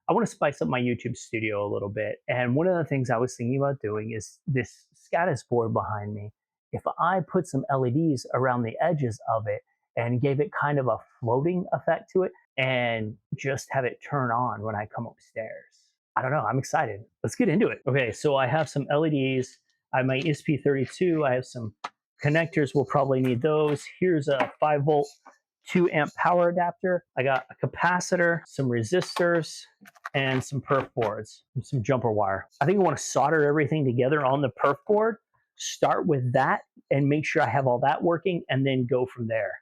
I want to spice up my YouTube studio a little bit. And one of the things I was thinking about doing is this Skadis board behind me. If I put some LEDs around the edges of it and gave it kind of a floating effect to it and just have it turn on when I come upstairs. I don't know, I'm excited. Let's get into it. Okay, so I have some LEDs. I have my ESP32. I have some connectors. We'll probably need those. Here's a 5-volt 2-amp power adapter. I got a capacitor, some resistors, and some perf boards, and some jumper wire. I think I want to solder everything together on the perf board, start with that, and make sure I have all that working, and then go from there.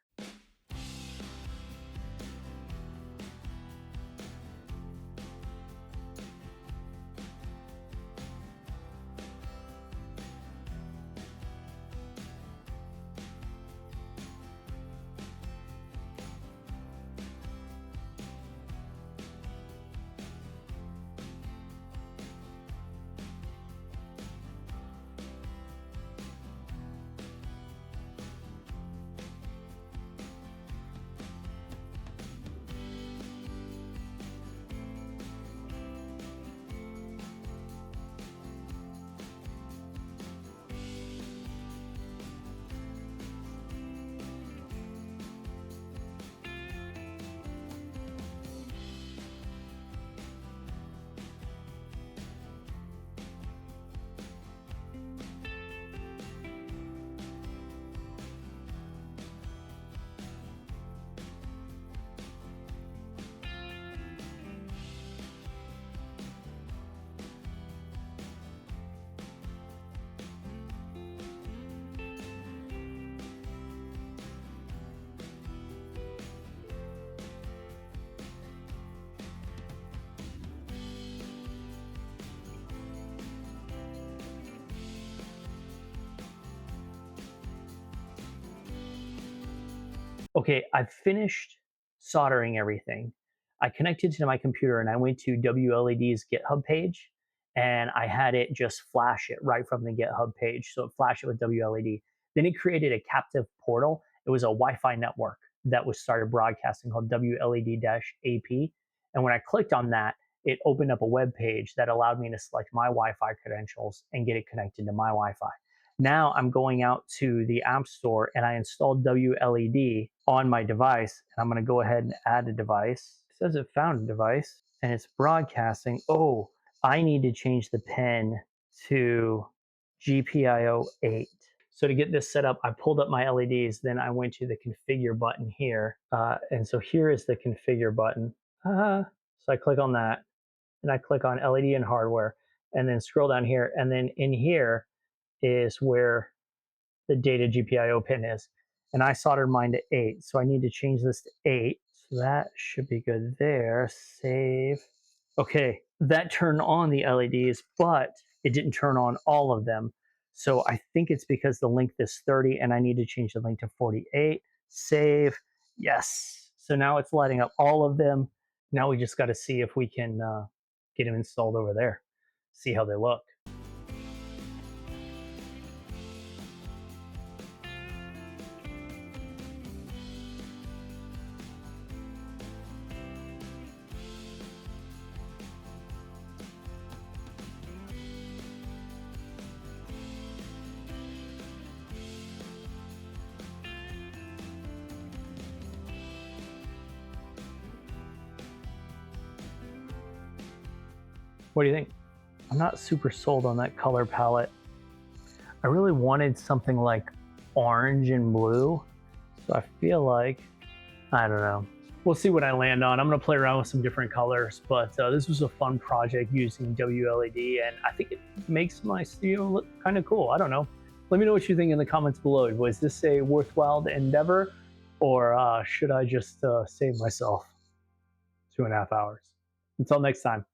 Okay, I've finished soldering everything. I connected to my computer and I went to WLED's GitHub page and I had it just flash it right from the GitHub page. So it flashed it with WLED. Then it created a captive portal. It was a Wi-Fi network that was started broadcasting called WLED-AP. And when I clicked on that, it opened up a web page that allowed me to select my Wi-Fi credentials and get it connected to my Wi-Fi. Now I'm going out to the App Store and I installed WLED on my device. And I'm going to go ahead and add a device. It says it found a device and it's broadcasting. Oh, I need to change the pin to GPIO 8. So to get this set up, I pulled up my LEDs. Then I went to the configure button here. And so here is the configure button. So I click on that and I click on LED and hardware and then scroll down here. And then in here is where the data GPIO pin is. And I soldered mine to 8. So I need to change this to 8. So that should be good there. Save. Okay, that turned on the LEDs, but it didn't turn on all of them. So I think it's because the length is 30 and I need to change the length to 48. Save. Yes. So now it's lighting up all of them. Now we just got to see if we can get them installed over there. See how they look. What do you think? I'm not super sold on that color palette. I really wanted something like orange and blue. So I feel like, I don't know. We'll see what I land on. I'm gonna play around with some different colors, but this was a fun project using WLED and I think it makes my studio look kind of cool. I don't know. Let me know what you think in the comments below. Was this a worthwhile endeavor or should I just save myself 2.5 hours? Until next time.